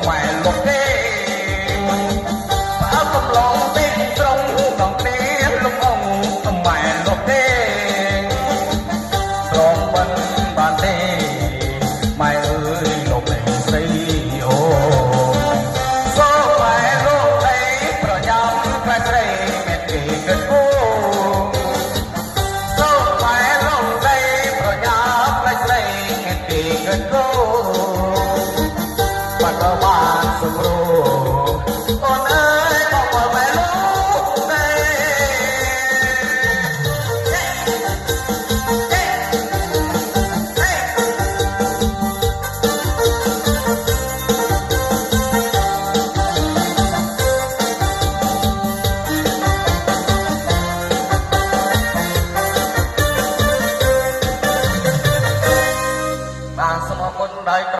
ម៉ែលោកទេបើកំឡងទេត្រង់ដល់គ្នាលោកអង្គម៉ែលោកទេត្រង់បានទេម៉ែអើយលោកលេងស្រីអូសូម៉ែលោកទេប្រយោជន៍ខ្លាចស្រីមានគេគិតគូសូម៉ែលោកទេប្រយោជន៍ខ្លាចស្រីមានគេគិតគូបាត់បានសម្រួលអូនអើយបងមើលម៉ែលោកទេបានសូមអរគុណដោយ